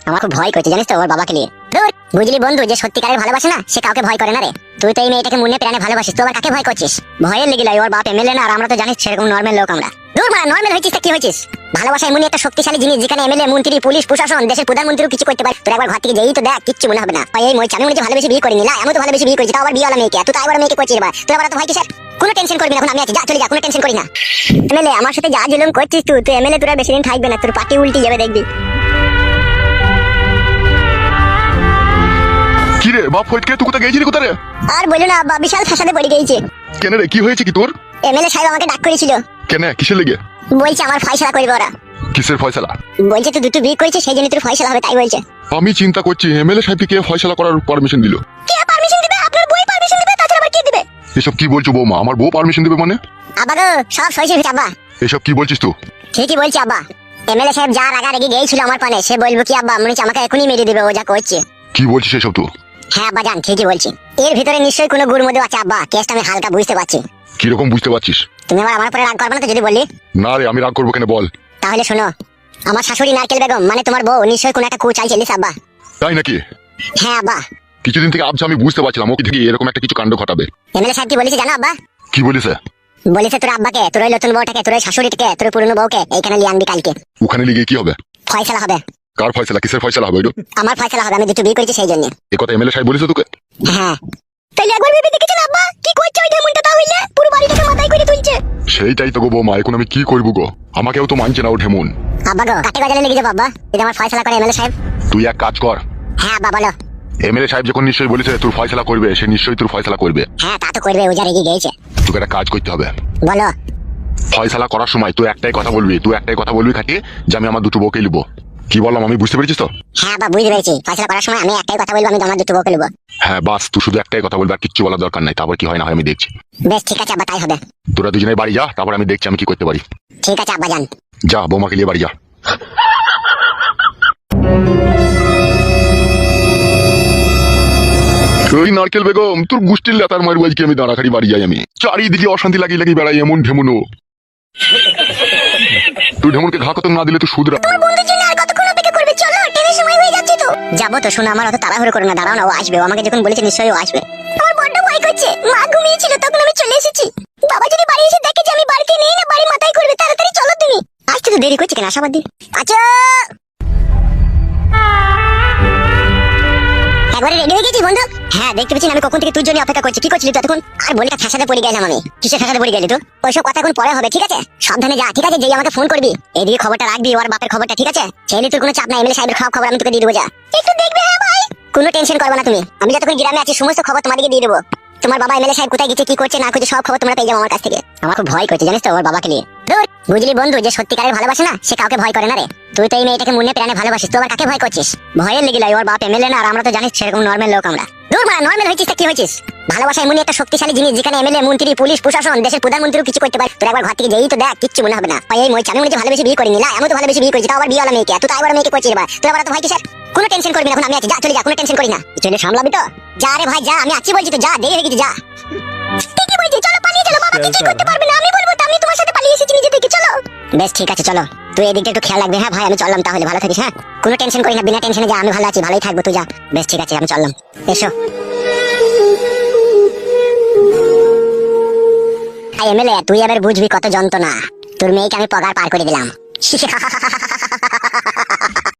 আমার খুব ভয় করছে জানিস তো ওর বাবাকে নিয়ে। ধুর, বুঝলি বন্ধু, যে সত্যিকারের ভালোবাসে না সে কাউকে ভয় করে না রে। তুই তো এই মেয়েটাকে মনে প্রাণে ভালোবাসিস, তো আবার কাকে ভয় করছিস? ভয়ের লেগে লাই, ওর বাপ এমএলএ না, আর আমরা তো জানিস সেরকম নর্মাল লোক আমরা। দূর মারা, নর্মাল হয়েছিস তা কি হয়েছিস? ভালোবাসা এমনই একটা শক্তিশালী জিনিস যেখানে এমএলএ, মন্ত্রী, পুলিশ প্রশাসন, দেশের প্রধানমন্ত্রীও কিছু করতে পারে। তোর একবার ঘর থেকে যেই তো দেখ, কিচ্ছু মনে হবে না। এই মই আমি মনে হচ্ছে ভালোবেসে বিয়ে করিনি, না আমি তো ভালোবেসে বিয়ে করেছি, তাও আবার বিয়েওয়ালা মেয়েকে। তুই তো আবার মেয়েকে করছিস, তুই আবার তো ভয় কিসের? কোনো টেনশন করবি না, এখন আমি আছি, যা চলে যা, কোনো টেনশন করি না। এমএলএ আমার সাথে যা জুলুম করছিস তুই এমএলএ তোরা বেশি দিন থাকবে না, তোর পার্টি উল্টে যাবে দেখবি। কি রে বাপ ফটকে, তুই কোথায় গেছিলি? কোথায় রে? আর বলো না আব্বা, বিশাল ফাঁসাতে পড়ে গেছে। কেন রে, কি হয়েছে কি তোর? এমএলএ সাহেব আমাকে ডাক করেছিল। কেন, কিসের লেগে? বলছে আমার ফয়সালা করবে ওরা। কিসের ফয়সালা? বলছে তুই দুটো বিয়ে করেছিস, সেই জন্য তোর ফয়সালা হবে, তাই বলছে। আমি চিন্তা করছি এমএলএ সাহেবকে কে ফয়সালা করার পারমিশন দিল? কে পারমিশন দিবে? আপনার বই পারমিশন দিবে, তাছাড়া আবার কে দিবে? এসব কি বলছো বৌমা? আমার বউ পারমিশন দেবে মানে? আব্বা গো, সব সইছে আব্বা। এসব কি বলছিস তুই? ঠিকই বলছি আব্বা। এমএলএ সাহেব যা রাগারাগি গিয়েছিল আমার পানে, সে বলবো কি আব্বা, মনে হচ্ছে আমাকে এখনই মেরে দিবে ও যা করছে। কি বলছিস এসব তুই? হ্যাঁ আব্বা জান, ঠিকই বলছি। এর ভিতরে নিশ্চয়ই কোনো গুড় মধ্যে আছে আব্বা, কেসটা আমি হালকা বুঝতে পারছি। কিরকম বুঝতে পারছিস? তুমি আবার আমার উপরে রাগ করবে না তো যদি বলি? না রে, আমি রাগ করবো কেন বল? তাহলে শোনো, আমার শাশুড়ি নারকেল বেগম মানে তোমার বউ নিশ্চয়ই কোনো একটা কু চাইছিলিস আব্বা। তাই নাকি? হ্যাঁ আব্বা। কিছুদিন থেকে আবছা আমি বুঝতে পারছিলাম ওকে থেকে এরকম একটা কিছু কাণ্ড ঘটাবে। এমএলএ সাহেব কি বলেছে জানো আব্বা? কি বলিস? বলেছে তোর আব্বাকে, তোর ওই নতুন বউটাকে, তোর ওই শাশুড়িটাকে, তোর পুরনো বউকে এইখানে নিয়ে আনবি কালকে। ওখানে লিগে কি হবে? ফয়সালা হবে। কার ফয়সালা? কিসের ফয়সালা হবে? আমার ফয়সালা হবে, আমি দুটো বিয়ে করেছি সেই জন্য। এ কথা এমএলএ সাহেব বলেছে তোকে? হ্যাঁ। তাইলে একবার ভেবে দেখেছেন আব্বা কি করছে ওই ঢেমুনটা? তাহলে পুরো বাড়িটাকে মাথায় করে তুলছে। সেইটাই তো গো বৌমা, এখন আমি কি করবো গো? আমাকেও তো মানছে না ও ঢেমুন। আব্বা গো, কাটে গজালে লেগে যাবো আব্বা, যদি আমার ফয়সালা করে এমএলএ সাহেব। তুই এক কাজ কর। হ্যাঁ আব্বা বলো। এমএলএ সাহেব যখন নিশ্চয়ই বলেছে তোর ফয়সালা করবে, সে নিশ্চয়ই তোর ফয়সালা করবে। হ্যাঁ তা তো করবে, ও যা রেগে গিয়েছে। তোকে একটা কাজ করতে হবে। বলো। ফয়সালা করার সময় তুই একটাই কথা বলবি খাটিয়ে, যে আমি আমার দুটো বউকে নিবো। কি বললাম আমি, বুঝতে পেরেছিস তো? হ্যাঁ আব্বা বুঝতে পেরেছি, ফয়সালা করার সময় আমি একটাই কথা বলবো, আমি আমার দুটো বউকে নেবো। হ্যাঁ বাস, তুই শুধু একটাই কথা বলবি, আর কিচ্ছু বলার দরকার নাই। তারপর কি হয় না হয় আমি দেখছি। বেশ ঠিক আছে আব্বা, তাই হবে। তোরা দুজনে বাড়ি যা, তারপর আমি দেখছি আমি কি করতে পারি। ঠিক আছে আব্বা যান। যা, বৌমাকে নিয়ে বাড়ি যা। ওই নারকেল বেগম, তোর গুষ্টির লেতার মার আজকে আমি দাঁড়াখাড়ি বাড়ি যাই। আমি চারিদিকে অশান্তি লাগিয়ে বেড়াই, এমন ঢেমুনো। তুই ঢেমুনকে ঘা কত না দিলে তো শুধরা। তোমার বন্ধুর জন্য আর কতক্ষণ অপেক্ষা করবে? চলো, ট্রেনের সময় হয়ে যাচ্ছে তো। যাবো তো, শোনো আমার অত তাড়াহুড়ো করো না, দাঁড়াও না, ও আসবে। ও আমাকে যখন বলেছে নিশ্চয়ই ও আসবে। আমার বড্ড ভয় করছে, মা ঘুমিয়েছিল তখন আমি চলে এসেছি। বাবা যদি বাড়ি এসে দেখে যে আমি বাড়িতে নেই, না বাড়ি মাথায় করবে। তাড়াতাড়ি চলো তুমি। আসতে তো দেরি করছে কেন, আশাবাদী। আচ্ছা একবারে রেডি হয়ে গেছি বন্ধু? হ্যাঁ দেখতে পেয়েছি, আমি কখন থেকে তোর জন্য অপেক্ষা করছি। কি করছিলি তুই এতক্ষণ? আর বলি না, ফাঁসাতে পড়ে গেলাম আমি। কিসে ফাঁসাতে পড়ে গেলি তুই? ওইসব কথা এখন পরে হবে, ঠিক আছে? সাবধানে যা, ঠিক আছে? যেই আমাকে ফোন করবি এইদিকে খবরটা রাখবি, ওর বাপের খবরটা, ঠিক আছে? ছেলে তোর কোনো চাপ নাই, এমএলএ সাহেবের খবর আমি তোকে দিয়ে দেবো, যা একটু দেখবে। হ্যাঁ ভাই, কোনো টেনশন করবে না তুমি। আমি যতক্ষণ গ্রামে আছি সমস্ত খবর তোমাদেরকে দিয়ে দেবো। তোমার বাবা এমএলএ সাহেব কোথায় গেছে, কি করছে না করছে, সব খবর তোমরা পেয়ে যাবো আমার কাছ থেকে। আমার খুব ভয় করছে জানিস তো ওর বাবাকে নিয়ে। ধুর, বুঝলি বন্ধু, যে সত্যিকারের ভালোবাসে না সে কাউকে ভয় করে না রে। তুই তো এই মেয়েটাকে মনে প্রাণে ভালোবাসিস, তো আবার কাকে ভয় করছিস? ভয়ের লেগে লাই, ওর বাপ এমএলএ না, আর আমরা তো জানিস সেরকম নর্মাল লোক আমরা। দূর মারা, নর্মাল হয়েছিস তা কি হয়েছিস? ভালোবাসা এমনই একটা শক্তিশালী জিনিস যেখানে এমএলএ, মন্ত্রী, পুলিশ প্রশাসন, দেশের প্রধানমন্ত্রীও কিছু করতে পারে। তোর একবার ঘর থেকে যেই তো দেখ, কিচ্ছু মনে হবে না। এই মই আমি মনে হচ্ছে ভালোবেসে বিয়ে করিনি, না আমি তো ভালোবেসে বিয়ে করেছি, তাও আবার বিয়েওয়ালা মেয়েকে। তুই তো আবার মেয়েকে করছিস, তুই আবার তো ভয় কিসের? কোনো টেনশন করবি না, এখন আমি আছি, যা চলে যা, কোনো টেনশন করি না। চলে সামলাবি তো? যা রে ভাই যা, আমি আছি বলছি তো, যা, দেরি হয়ে গেছে, যা। ঠিকই বলছি, চলো পালিয়ে চলো, বাবা কিছু করতে পারবে না। আমি বলবো তো আমি তোমার সাথে পালিয়ে এসেছি নিজে থেকে, চলো। বেশ ঠিক আছে চলো, তুই এদিকটা একটু খেয়াল রাখবি। হ্যাঁ ভাই আমি চললাম তাহলে, ভালো থাকিস। হ্যাঁ কোনো টেনশন করি না, বিনা টেনশনে যা, আমি ভালো আছি, ভালোই থাকবো, তুই যা। বেশ ঠিক আছে, আমি চললাম। এসো এমএলএ, তুই এবার বুঝবি কত যন্ত্রণা। তোর মেয়েকে আমি পগার পার করে দিলাম।